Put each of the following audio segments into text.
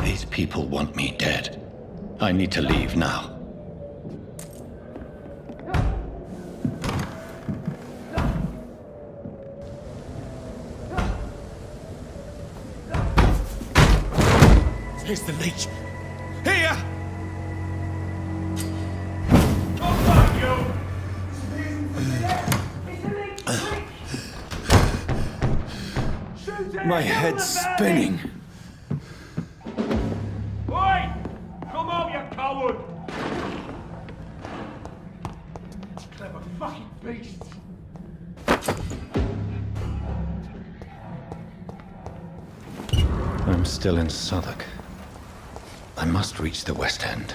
These people want me dead. I need to leave now. Here's the leech. Here! My head's spinning. Oi! Come on, you coward! Clever fucking beasts! I'm still in Southwark. I must reach the West End.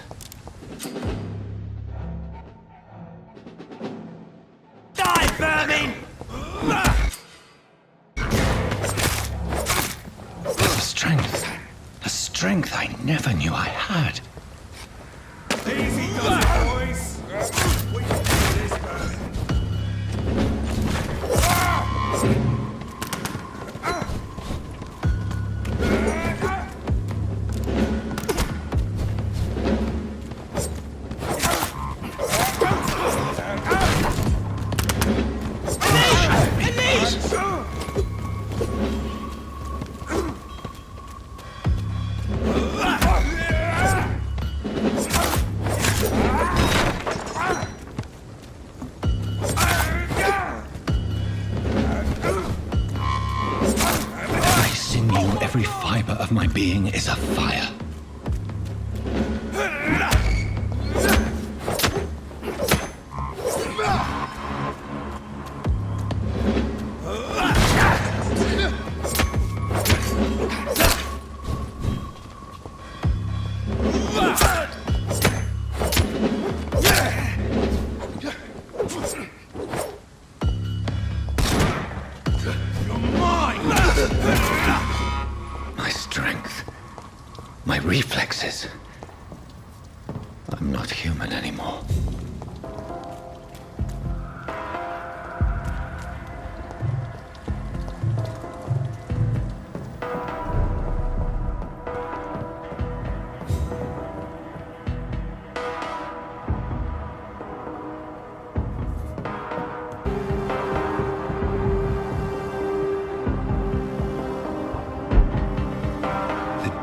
Die, vermin! The strength I never knew I had. Easy does it, boys. We can do this, man. Every fiber of my being is afire. My reflexes. I'm not human anymore.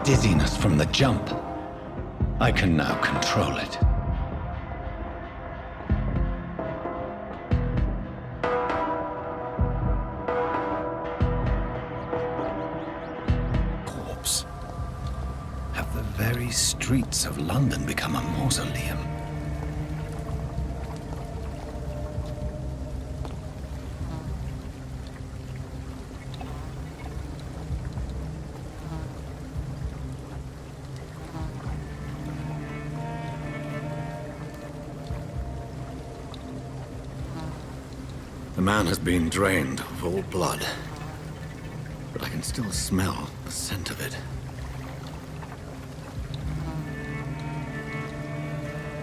Dizziness from the jump. I can now control it. Corpse. Have the very streets of London become a mausoleum? The man has been drained of all blood, but I can still smell the scent of it.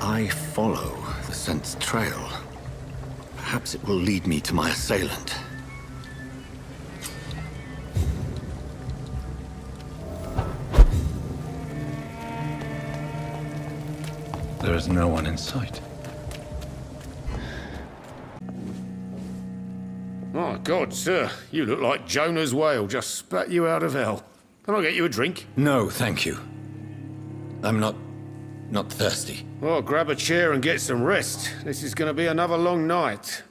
I follow the scent's trail. Perhaps it will lead me to my assailant. There is no one in sight. My God, sir, you look like Jonah's whale just spat you out of hell. Can I get you a drink? No, thank you. I'm not thirsty. Well, grab a chair and get some rest. This is going to be another long night.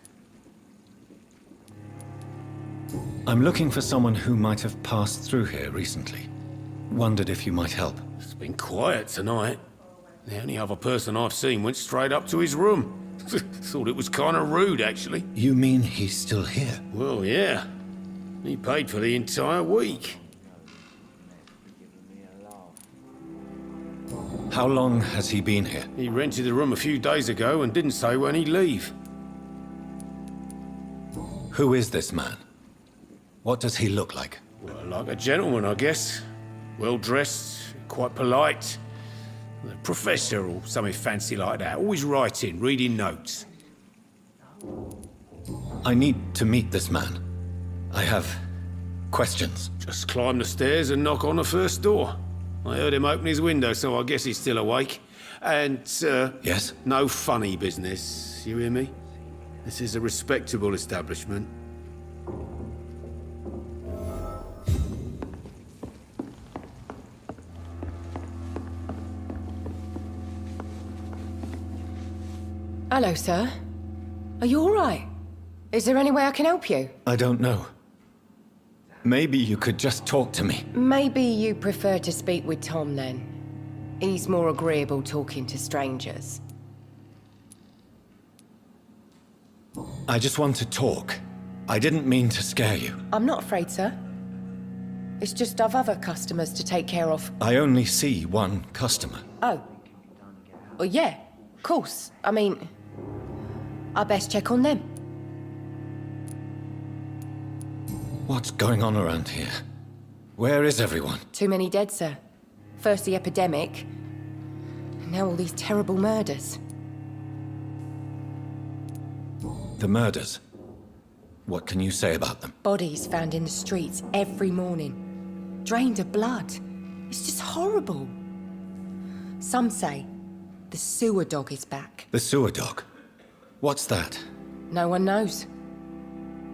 I'm looking for someone who might have passed through here recently. Wondered if you might help. It's been quiet tonight. The only other person I've seen went straight up to his room. Thought it was kind of rude, actually. You mean he's still here? Well, yeah. He paid for the entire week. How long has he been here? He rented the room a few days ago and didn't say when he'd leave. Who is this man? What does he look like? Well, like a gentleman, I guess. Well-dressed, quite polite. A professor or something fancy like that. Always writing, reading notes. I need to meet this man. I have questions. Just climb the stairs and knock on the first door. I heard him open his window, so I guess he's still awake. And, Yes? no funny business. You hear me? This is a respectable establishment. Hello, sir. Are you all right? Is there any way I can help you? I don't know. Maybe you could just talk to me. Maybe you prefer to speak with Tom, then. He's more agreeable talking to strangers. I just want to talk. I didn't mean to scare you. I'm not afraid, sir. It's just I've other customers to take care of. I only see one customer. Oh. Well, yeah, of course. I mean, I best check on them. What's going on around here? Where is everyone? Too many dead, sir. First the epidemic, now all these terrible murders. The murders. What can you say about them? Bodies found in the streets every morning. Drained of blood. It's just horrible. Some say the sewer dog is back. The sewer dog? What's that? No one knows.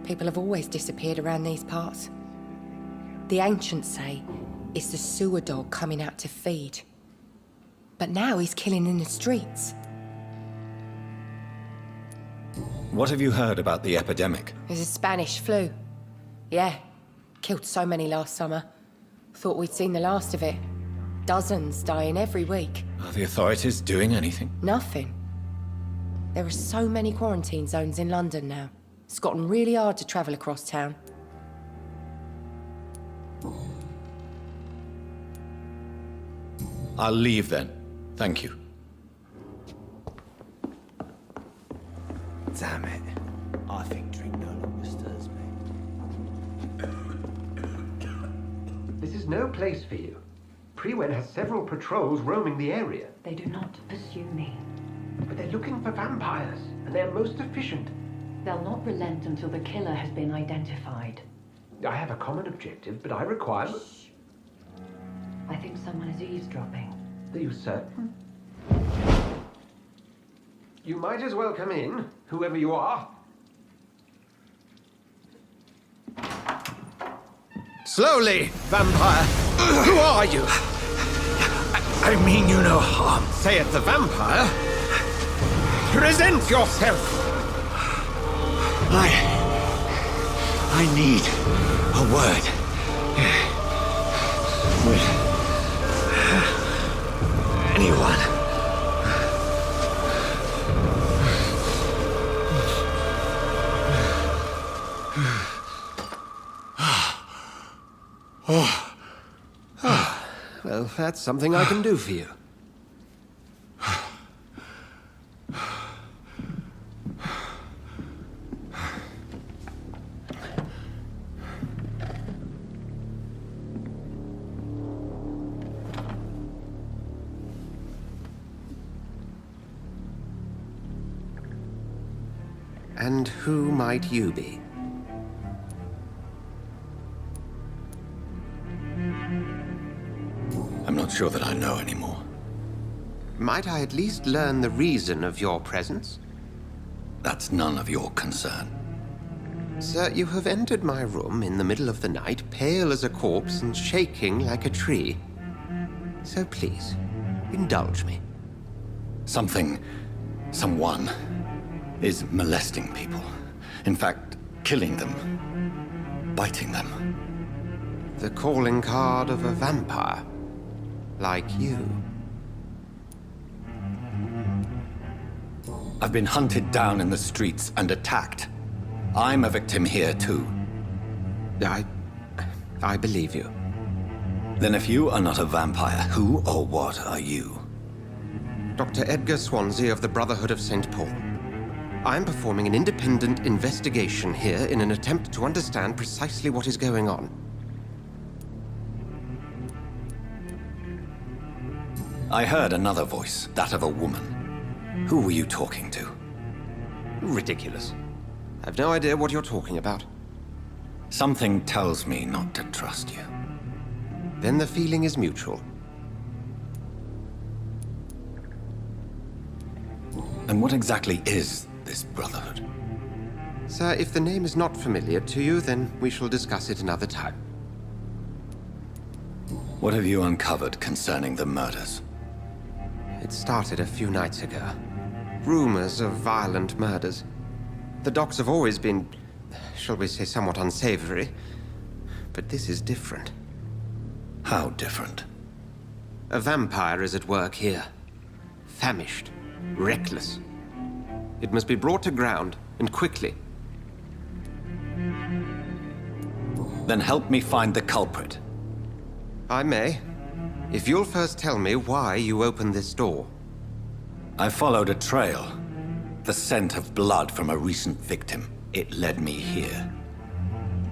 People have always disappeared around these parts. The ancients say it's the sewer dog coming out to feed. But now he's killing in the streets. What have you heard about the epidemic? There's a Spanish flu. Yeah, killed so many last summer. Thought we'd seen the last of it. Dozens dying every week. Are the authorities doing anything? Nothing. There are so many quarantine zones in London now. It's gotten really hard to travel across town. I'll leave then. Thank you. Damn it. I think drink no longer stirs me. This is no place for you. Prewen has several patrols roaming the area. They do not pursue me. But they're looking for vampires, and they're most efficient. They'll not relent until the killer has been identified. I have a common objective, but I require... I think someone is eavesdropping. Are you certain? You might as well come in, whoever you are. Slowly, vampire! Who are you? I mean you no harm, saith the vampire. Present yourself! I need a word. With anyone. Well, that's something I can do for you. And who might you be? I'm not sure that I know anymore. Might I at least learn the reason of your presence? That's none of your concern. Sir, you have entered my room in the middle of the night, pale as a corpse and shaking like a tree. So please, indulge me. Someone is molesting people. In fact, killing them. Biting them. The calling card of a vampire. Like you. I've been hunted down in the streets and attacked. I'm a victim here, too. I believe you. Then if you are not a vampire, who or what are you? Dr. Edgar Swansea of the Brotherhood of St. Paul. I'm performing an independent investigation here in an attempt to understand precisely what is going on. I heard another voice, that of a woman. Who were you talking to? Ridiculous. I've no idea what you're talking about. Something tells me not to trust you. Then the feeling is mutual. And what exactly is this Brotherhood? Sir, if the name is not familiar to you, then we shall discuss it another time. What have you uncovered concerning the murders? It started a few nights ago. Rumors of violent murders. The docks have always been, shall we say, somewhat unsavory. But this is different. How different? A vampire is at work here. Famished. Reckless. It must be brought to ground, and quickly. Then help me find the culprit. I may. If you'll first tell me why you opened this door. I followed a trail. The scent of blood from a recent victim. It led me here.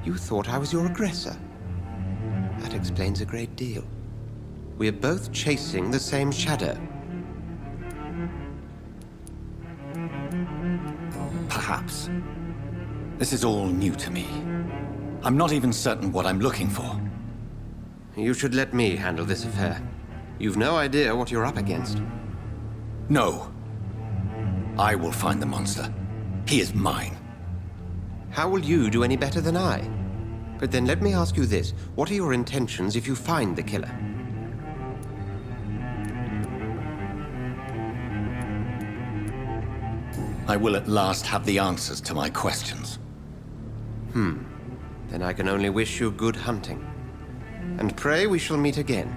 You thought I was your aggressor. That explains a great deal. We are both chasing the same shadow. Perhaps. This is all new to me. I'm not even certain what I'm looking for. You should let me handle this affair. You've no idea what you're up against. No. I will find the monster. He is mine. How will you do any better than I? But then let me ask you this. What are your intentions if you find the killer? I will at last have the answers to my questions. Then I can only wish you good hunting. And pray we shall meet again.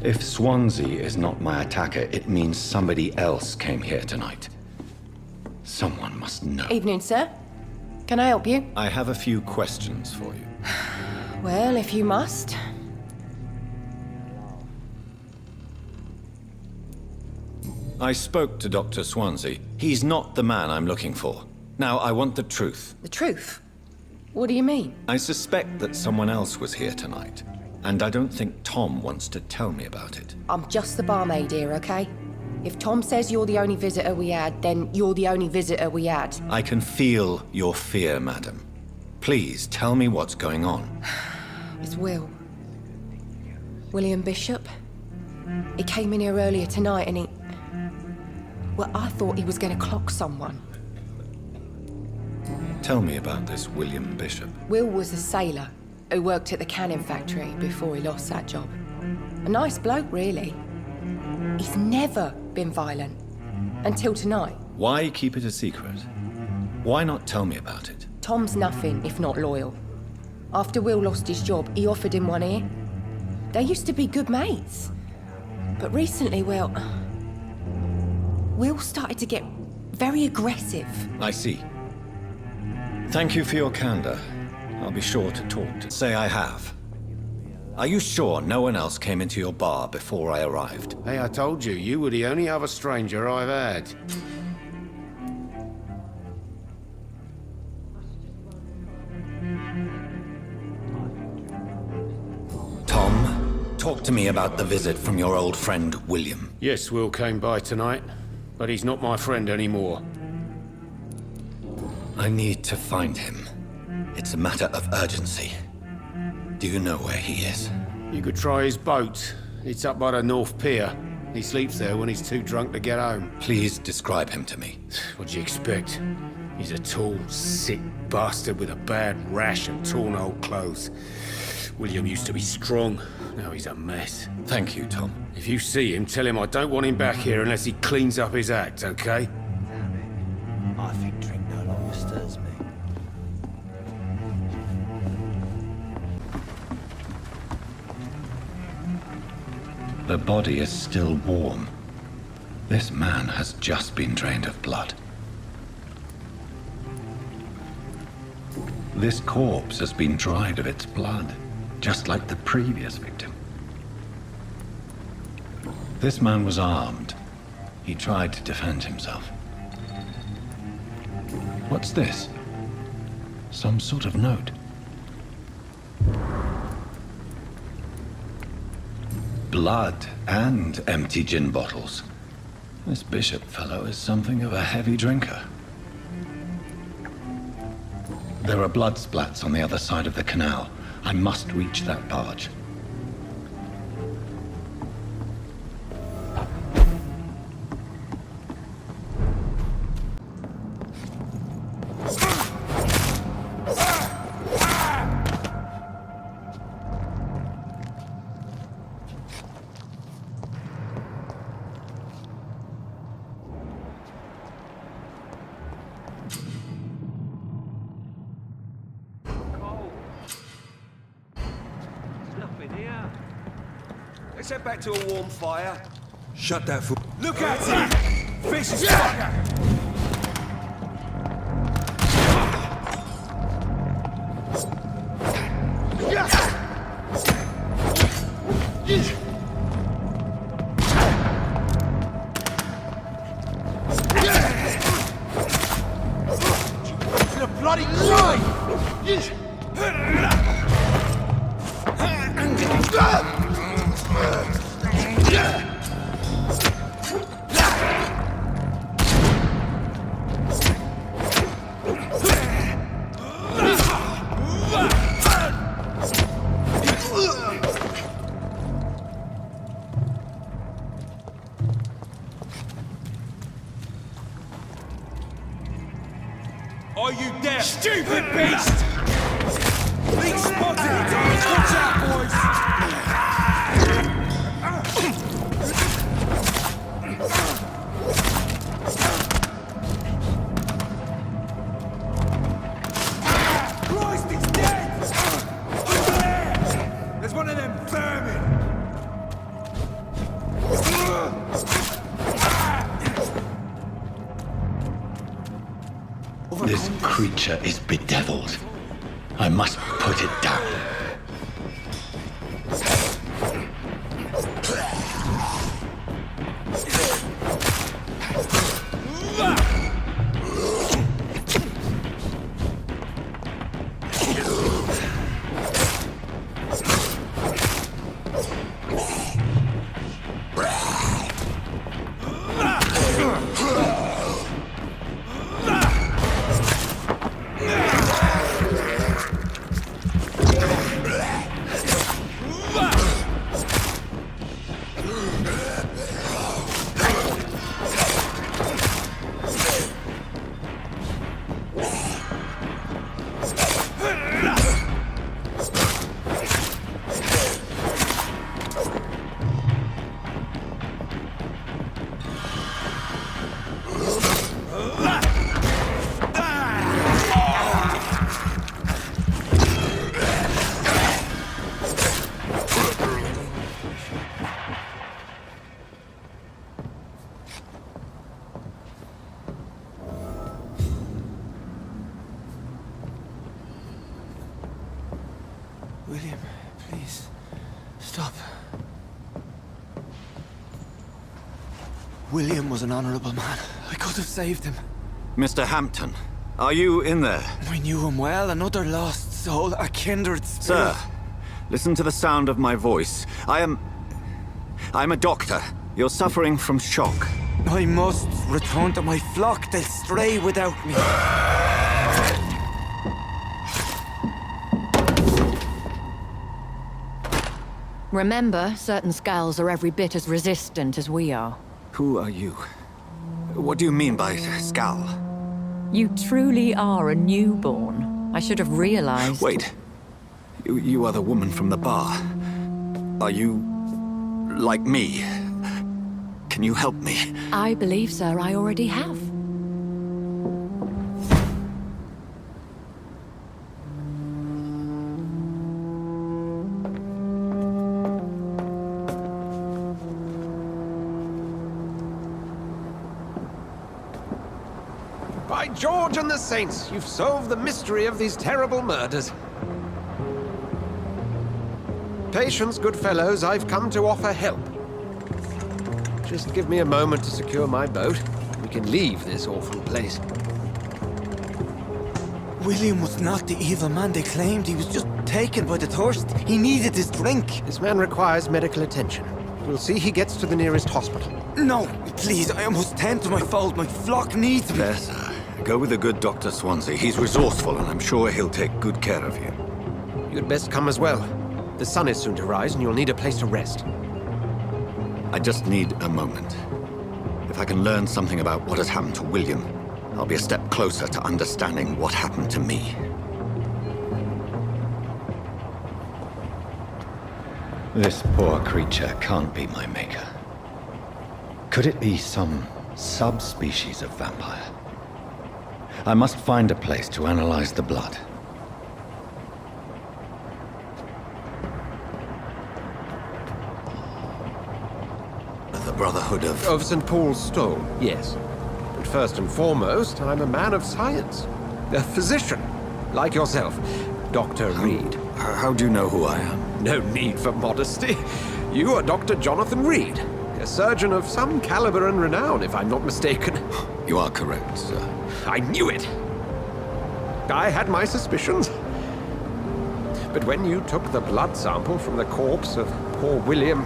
If Swansea is not my attacker, it means somebody else came here tonight. Someone must know. Evening, sir. Can I help you? I have a few questions for you. Well, if you must. I spoke to Dr. Swansea. He's not the man I'm looking for. Now, I want the truth. The truth? What do you mean? I suspect that someone else was here tonight. And I don't think Tom wants to tell me about it. I'm just the barmaid here, okay? If Tom says you're the only visitor we had, then you're the only visitor we had. I can feel your fear, madam. Please, tell me what's going on. It's Will. William Bishop. He came in here earlier tonight and he... Well, I thought he was going to clock someone. Tell me about this William Bishop. Will was a sailor who worked at the canning factory before he lost that job. A nice bloke, really. He's never been violent. Until tonight. Why keep it a secret? Why not tell me about it? Tom's nothing if not loyal. After Will lost his job, he offered him one ear. They used to be good mates. But recently, well... Will started to get very aggressive. I see. Thank you for your candor. I'll be sure to talk to... Say I have. Are you sure no one else came into your bar before I arrived? Hey, I told you, you were the only other stranger I've had. Tom? Talk to me about the visit from your old friend, William. Yes, Will came by tonight, but he's not my friend anymore. I need to find him. It's a matter of urgency. Do you know where he is? You could try his boat. It's up by the North Pier. He sleeps there when he's too drunk to get home. Please describe him to me. What do you expect? He's a tall, sick bastard with a bad rash and torn old clothes. William used to be strong. Now he's a mess. Thank you, Tom. If you see him, tell him I don't want him back here unless he cleans up his act, okay? I think drink no longer stirs me. The body is still warm. This man has just been drained of blood. This corpse has been dried of its blood, just like the previous victim. This man was armed. He tried to defend himself. What's this? Some sort of note. Blood and empty gin bottles. This Bishop fellow is something of a heavy drinker. There are blood splats on the other side of the canal. I must reach that barge. Let's head back to a warm fire. Shut that foot. Look at it! Vicious fucker! The bloody line! Are you deaf? Stupid beast! Being spotted! Watch out, boys! Christ, he's dead! Over there! There's one of them vermin! This creature is bedeviled. I must put it down. William, please, stop. William was an honorable man. I could have saved him. Mr. Hampton, are you in there? I knew him well, another lost soul, a kindred spirit. Sir, Listen to the sound of my voice. I'm a doctor. You're suffering from shock. I must return to my flock. They'll stray without me. Remember, certain skulls are every bit as resistant as we are. Who are you? What do you mean by Skal? You truly are a newborn. I should have realized. Wait. You are the woman from the bar. Are you... like me? Can you help me? I believe, sir, I already have. By George and the Saints, you've solved the mystery of these terrible murders. Patience, good fellows, I've come to offer help. Just give me a moment to secure my boat. We can leave this awful place. William was not the evil man they claimed. He was just taken by the thirst. He needed his drink. This man requires medical attention. We'll see he gets to the nearest hospital. No, please, I must tend to my fold. My flock needs me. There, sir. Go with the good Dr. Swansea. He's resourceful, and I'm sure he'll take good care of you. You'd best come as well. The sun is soon to rise, and you'll need a place to rest. I just need a moment. If I can learn something about what has happened to William, I'll be a step closer to understanding what happened to me. This poor creature can't be my maker. Could it be some subspecies of vampire? I must find a place to analyze the blood. The Brotherhood Of St. Paul's Stone, yes. But first and foremost, I'm a man of science. A physician, like yourself. Dr. Reed. How do you know who I am? No need for modesty. You are Dr. Jonathan Reed, a surgeon of some caliber and renown, if I'm not mistaken. You are correct, sir. I knew it! I had my suspicions. But when you took the blood sample from the corpse of poor William,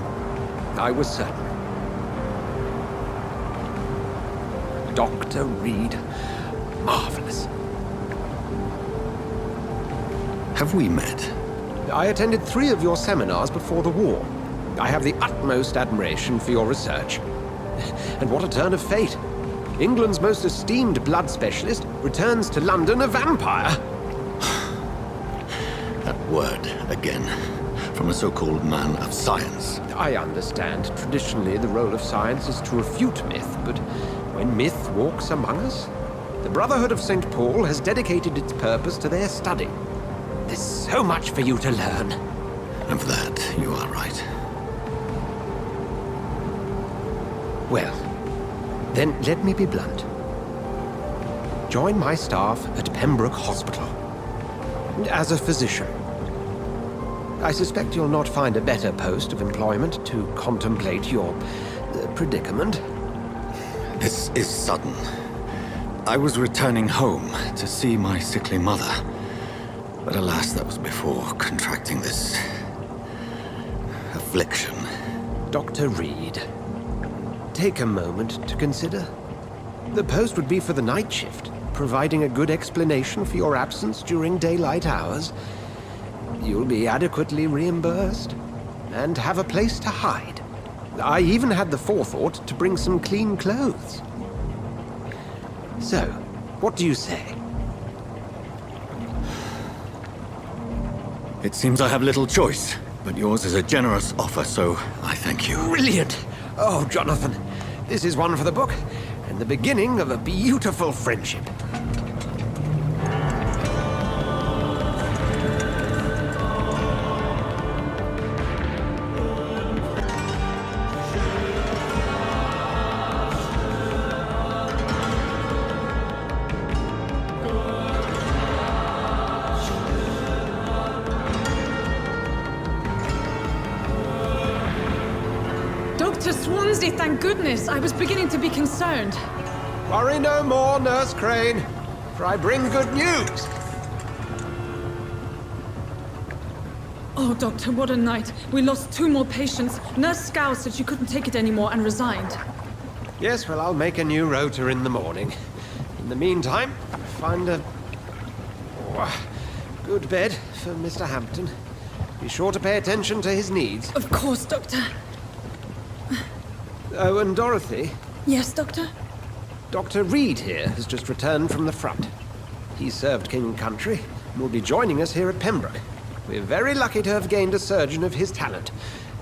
I was certain. Dr. Reed. Marvelous. Have we met? I attended 3 of your seminars before the war. I have the utmost admiration for your research. And what a turn of fate. England's most esteemed blood specialist returns to London a vampire. That word again. From a so-called man of science. I understand. Traditionally, the role of science is to refute myth, but when myth walks among us, the Brotherhood of St. Paul has dedicated its purpose to their study. There's so much for you to learn. Of that, you are right. Well, then let me be blunt. Join my staff at Pembroke Hospital. As a physician. I suspect you'll not find a better post of employment to contemplate your predicament. This is sudden. I was returning home to see my sickly mother. But alas, that was before contracting this affliction. Dr. Reed, take a moment to consider. The post would be for the night shift, providing a good explanation for your absence during daylight hours. You'll be adequately reimbursed and have a place to hide. I even had the forethought to bring some clean clothes. So, what do you say? It seems I have little choice, but yours is a generous offer, so I thank you. Brilliant! Oh, Jonathan, this is one for the book, and the beginning of a beautiful friendship. Dr. Swansea, thank goodness. I was beginning to be concerned. Worry no more, Nurse Crane, for I bring good news. Oh, Doctor, what a night. We lost 2 more patients. Nurse Scow said she couldn't take it anymore and resigned. Yes, well, I'll make a new rota in the morning. In the meantime, find a good bed for Mr. Hampton. Be sure to pay attention to his needs. Of course, Doctor. Oh, and Dorothy? Yes, Doctor? Dr. Reed here has just returned from the front. He served King and Country and will be joining us here at Pembroke. We're very lucky to have gained a surgeon of his talent,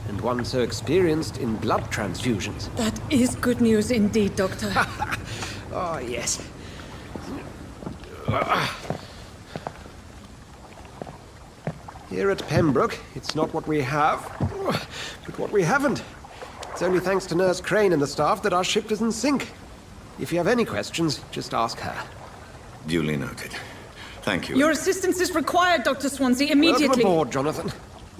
and one so experienced in blood transfusions. That is good news indeed, Doctor. Oh, yes. Here at Pembroke, it's not what we have, but what we haven't. It's only thanks to Nurse Crane and the staff that our ship doesn't sink. If you have any questions, just ask her. Duly noted. Thank you. Your assistance is required, Dr. Swansea, immediately. Welcome aboard, Jonathan.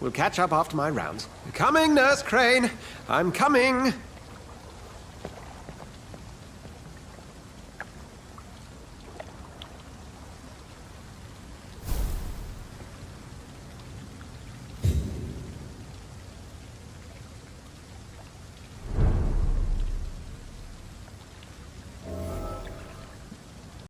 We'll catch up after my rounds. Coming, Nurse Crane. I'm coming.